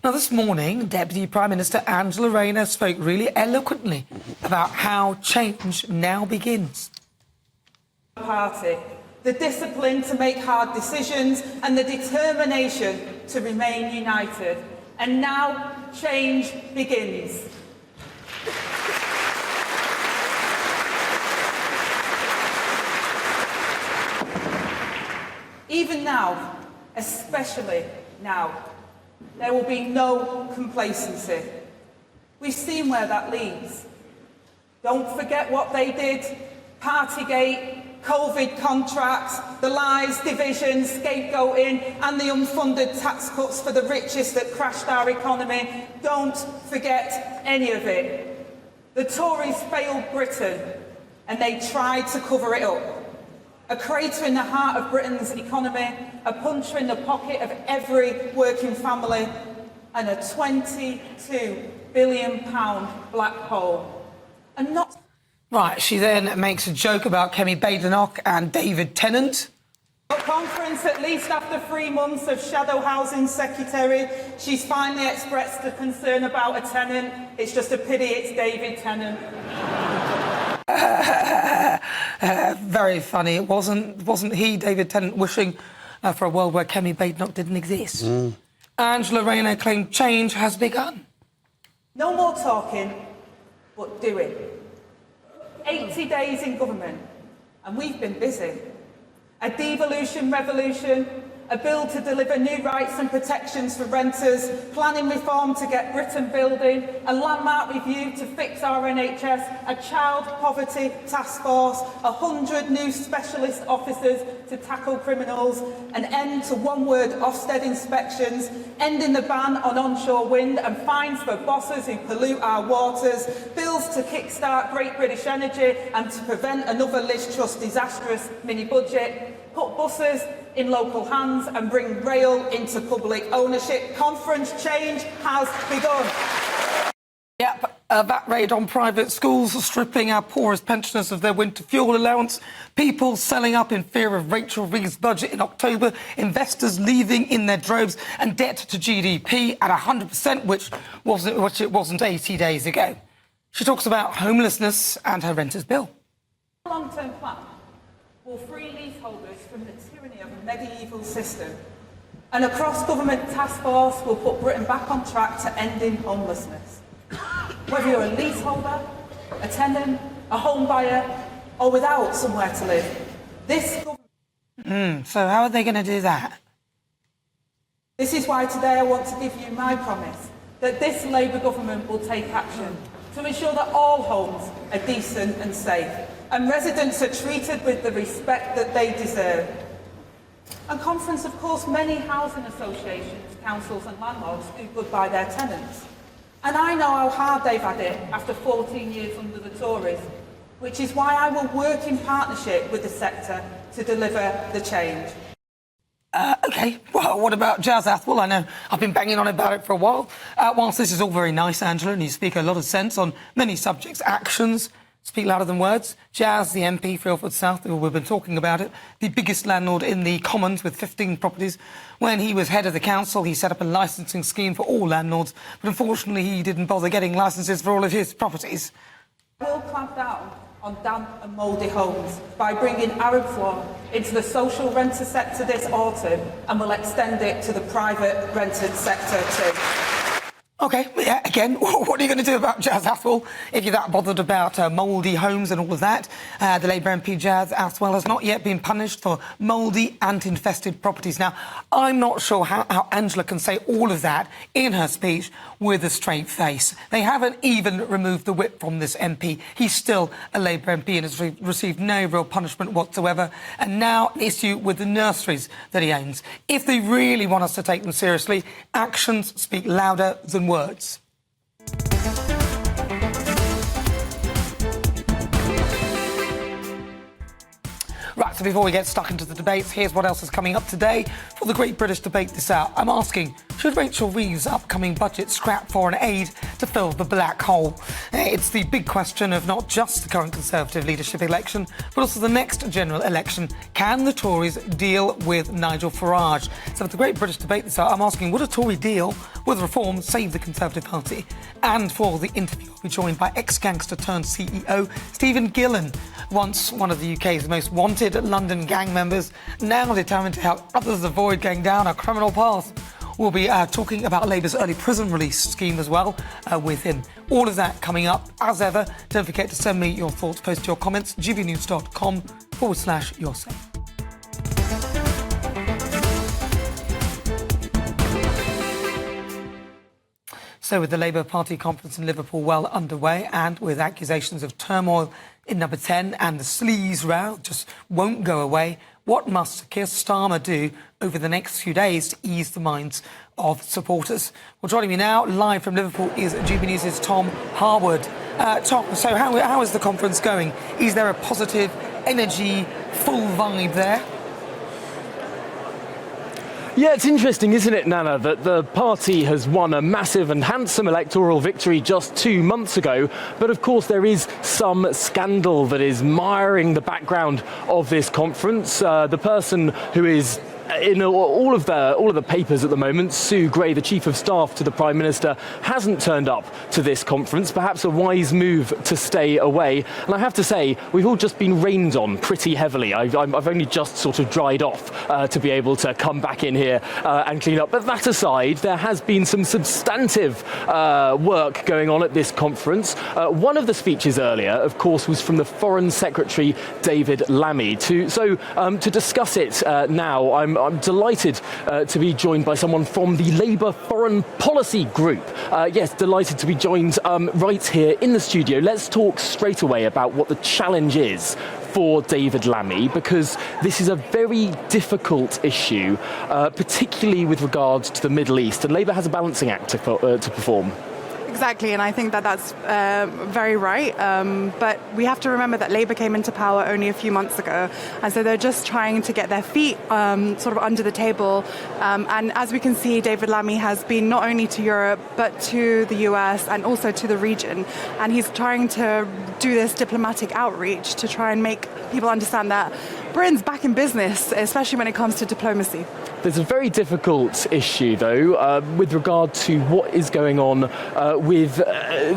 Now, this morning, Deputy Prime Minister Angela Rayner spoke really eloquently about how change now begins. Party, the discipline to make hard decisions and the determination to remain united. And now change begins. Even now, especially now, there will be no complacency. We've seen where that leads. Don't forget what they did. Partygate, COVID contracts, the lies, division, scapegoating and the unfunded tax cuts for the richest that crashed our economy. Don't forget any of it. The Tories failed Britain and they tried to cover it up. A crater in the heart of Britain's economy, a puncher in the pocket of every working family, and a £22 billion black hole. And not... Right, she then makes a joke about Kemi Badenoch and David Tennant. At conference, at least after 3 months of shadow housing secretary, she's finally expressed a concern about a tenant. It's just a pity it's David Tennant. Very funny. Wasn't he, David Tennant, wishing for a world where Kemi Badenoch didn't exist? Angela Rayner claimed change has begun. No more talking, but doing. 80 days in government, and we've been busy. A devolution revolution, a bill to deliver new rights and protections for renters, planning reform to get Britain building, a landmark review to fix our NHS, a child poverty task force, 100 new specialist officers to tackle criminals, an end to one-word Ofsted inspections, ending the ban on onshore wind and fines for bosses who pollute our waters, bills to kickstart Great British Energy and to prevent another Liz Truss disastrous mini-budget, put buses in local hands and bring rail into public ownership. Conference change has begun. Yep, that raid on private schools, stripping our poorest pensioners of their winter fuel allowance, people selling up in fear of Rachel Reeves' budget in October, investors leaving in their droves, and debt to GDP at 100%, which it wasn't 80 days ago. She talks about homelessness and her renters' bill. Long-term plan will free leaseholders from the tyranny of a medieval system. And a cross-government task force will put Britain back on track to ending homelessness. Whether you're a leaseholder, a tenant, a home buyer, or without somewhere to live, this government... So how are they going to do that? This is why today I want to give you my promise that this Labour government will take action to ensure that all homes are decent and safe, and residents are treated with the respect that they deserve. And conference, of course, many housing associations, councils and landlords do good by their tenants. And I know how hard they've had it after 14 years under the Tories, which is why I will work in partnership with the sector to deliver the change. OK, well, what about Jazz Athwell? I know I've been banging on about it for a while. Whilst this is all very nice, Angela, and you speak a lot of sense on many subjects, actions speak louder than words. Jazz, the MP for Ilford South, we've been talking about it, the biggest landlord in the Commons with 15 properties. When he was head of the council, he set up a licensing scheme for all landlords, but unfortunately he didn't bother getting licences for all of his properties. We'll clamp down on damp and mouldy homes by bringing Arab's Law into the social renter sector this autumn, and we'll extend it to the private rented sector too. OK, yeah, again, what are you going to do about Jazz Athwell if you're that bothered about mouldy homes and all of that? The Labour MP Jazz Athwell has not yet been punished for mouldy, ant-infested properties. Now, I'm not sure how Angela can say all of that in her speech with a straight face. They haven't even removed the whip from this MP. He's still a Labour MP and has received no real punishment whatsoever. And now an issue with the nurseries that he owns. If they really want us to take them seriously, actions speak louder than words. Right, so before we get stuck into the debates, here's what else is coming up today for the Great British Debate this hour. I'm asking, Should Rachel Reeves' upcoming budget scrap foreign aid to fill the black hole? It's the big question of not just the current Conservative leadership election, but also the next general election. Can the Tories deal with Nigel Farage? So for the Great British Debate this hour, I'm asking, would a Tory deal with reform save the Conservative Party? And for the interview, I'll be joined by ex-gangster turned CEO Stephen Gillen, once one of the UK's most wanted London gang members, now determined to help others avoid going down a criminal path. We'll be talking about Labour's early prison release scheme as well with him. All of that coming up. As ever, don't forget to send me your thoughts, post your comments, gbnews.com/yoursay. So with the Labour Party conference in Liverpool well underway and with accusations of turmoil in Number 10 and the sleaze row just won't go away, what must Keir Starmer do over the next few days to ease the minds of supporters? Well, joining me now, live from Liverpool, is GB News' Tom Harwood. Tom, so how is the conference going? Is there a positive energy, full vibe there? Yeah, it's interesting, isn't it, Nana, that the party has won a massive and handsome electoral victory just 2 months ago. But of course, there is some scandal that is miring the background of this conference. The person who is in all of the papers at the moment, Sue Gray, the Chief of Staff to the Prime Minister, hasn't turned up to this conference. Perhaps a wise move to stay away. And I have to say, we've all just been rained on pretty heavily. I've only just sort of dried off to be able to come back in here and clean up. But that aside, there has been some substantive work going on at this conference. One of the speeches earlier, of course, was from the Foreign Secretary, David Lammy. To discuss it now, I'm delighted to be joined by someone from the Labour Foreign Policy Group. Yes, delighted to be joined right here in the studio. Let's talk straight away about what the challenge is for David Lammy, because this is a very difficult issue, particularly with regards to the Middle East, and Labour has a balancing act to perform. Exactly, and I think that that's very right. But we have to remember that Labour came into power only a few months ago, and so they're just trying to get their feet sort of under the table. And as we can see, David Lammy has been not only to Europe, but to the US and also to the region. And he's trying to do this diplomatic outreach to try and make people understand that Britain's back in business, especially when it comes to diplomacy. There's a very difficult issue, though, with regard to what is going on with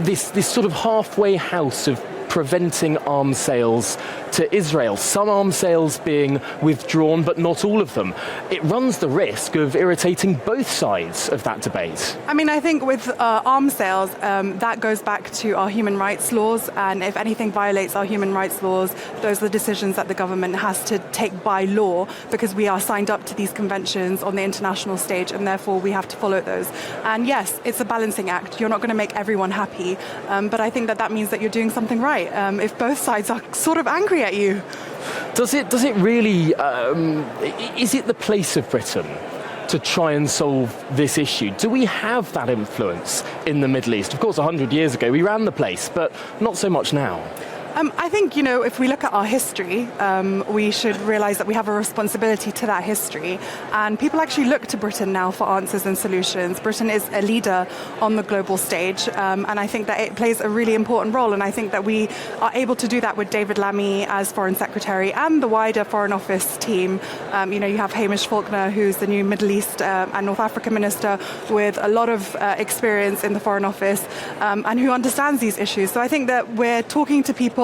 this sort of halfway house of preventing arms sales to Israel. Some arms sales being withdrawn, but not all of them. It runs the risk of irritating both sides of that debate. I mean, I think with arms sales, that goes back to our human rights laws, and if anything violates our human rights laws, those are the decisions that the government has to take by law, because we are signed up to these conventions on the international stage, and therefore we have to follow those. And yes, it's a balancing act. You're not going to make everyone happy, but I think that means that you're doing something right. If both sides are sort of angry at you. Does it really, is it the place of Britain to try and solve this issue? Do we have that influence in the Middle East? Of course, 100 years ago we ran the place, but not so much now. I think, if we look at our history, we should realise that we have a responsibility to that history. And people actually look to Britain now for answers and solutions. Britain is a leader on the global stage, and I think that it plays a really important role. And I think that we are able to do that with David Lammy as Foreign Secretary and the wider Foreign Office team. You have Hamish Faulkner, who's the new Middle East and North Africa Minister with a lot of experience in the Foreign Office and who understands these issues. So I think that we're talking to people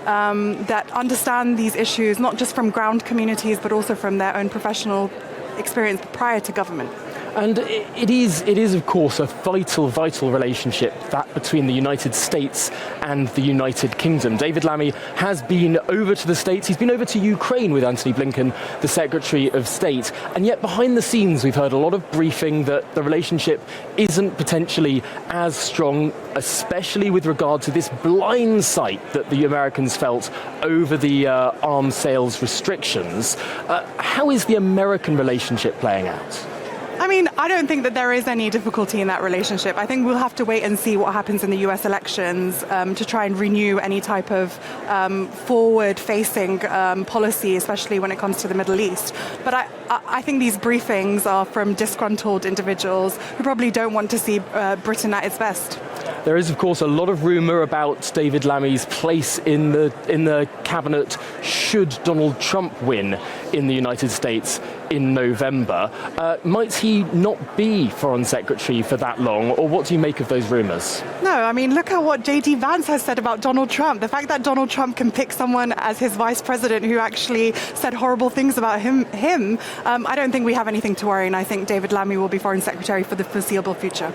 that understand these issues, not just from ground communities, but also from their own professional experience prior to government. And it is, of course, a vital relationship, that between the United States and the United Kingdom. David Lammy has been over to the States. He's been over to Ukraine with Antony Blinken, the Secretary of State. And yet behind the scenes, we've heard a lot of briefing that the relationship isn't potentially as strong, especially with regard to this blind sight that the Americans felt over the arms sales restrictions. How is the American relationship playing out? I mean, I don't think that there is any difficulty in that relationship. I think we'll have to wait and see what happens in the US elections to try and renew any type of forward-facing policy, especially when it comes to the Middle East. But I think these briefings are from disgruntled individuals who probably don't want to see Britain at its best. There is, of course, a lot of rumour about David Lammy's place in the cabinet should Donald Trump win in the United States in November. Might he not be Foreign Secretary for that long, or what do you make of those rumours? No, I mean, look at what J.D. Vance has said about Donald Trump. The fact that Donald Trump can pick someone as his vice president who actually said horrible things about him, I don't think we have anything to worry, and I think David Lammy will be Foreign Secretary for the foreseeable future.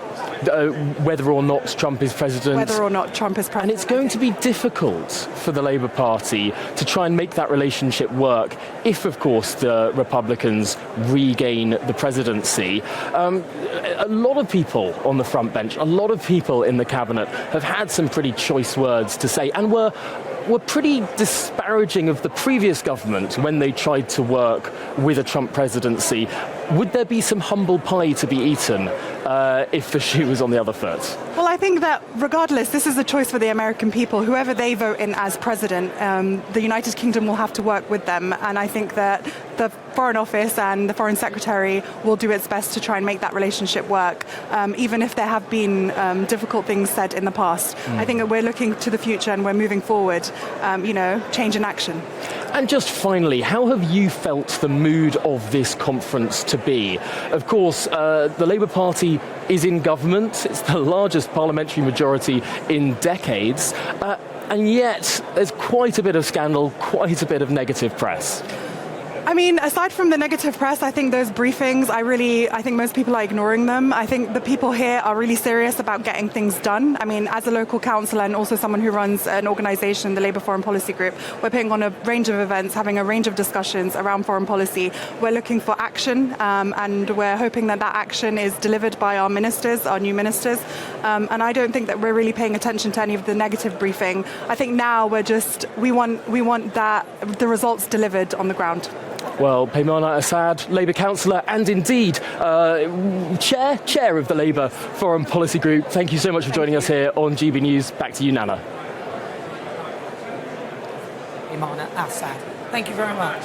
Whether or not Trump is president. Whether or not Trump is president. And it's going to be difficult for the Labour Party to try and make that relationship work if, of course, the Republicans regain the presidency. A lot of people on the front bench, a lot of people in the cabinet have had some pretty choice words to say, and were pretty disparaging of the previous government when they tried to work with a Trump presidency. Would there be some humble pie to be eaten if the shoe was on the other foot? Well, I think that regardless, this is a choice for the American people. Whoever they vote in as president, the United Kingdom will have to work with them. And I think that the Foreign Office and the Foreign Secretary will do its best to try and make that relationship work, even if there have been difficult things said in the past. I think that we're looking to the future and we're moving forward, change in action. And just finally, how have you felt the mood of this conference to be? Of course, the Labour Party is in government. It's the largest parliamentary majority in decades. And yet, there's quite a bit of scandal, quite a bit of negative press. I mean, aside from the negative press, I think those briefings, I think most people are ignoring them. I think the people here are really serious about getting things done. I mean, as a local councillor and also someone who runs an organisation, the Labour Foreign Policy Group, we're putting on a range of events, having a range of discussions around foreign policy. We're looking for action, and we're hoping that that action is delivered by our ministers, our new ministers. And I don't think that we're really paying attention to any of the negative briefing. I think now we want that the results delivered on the ground. Well, Peymana Assad, Labour councillor and indeed chair of the Labour Foreign Policy Group, thank you so much for joining us here on GB News. Back to you, Nana. Peymana Assad, thank you very much.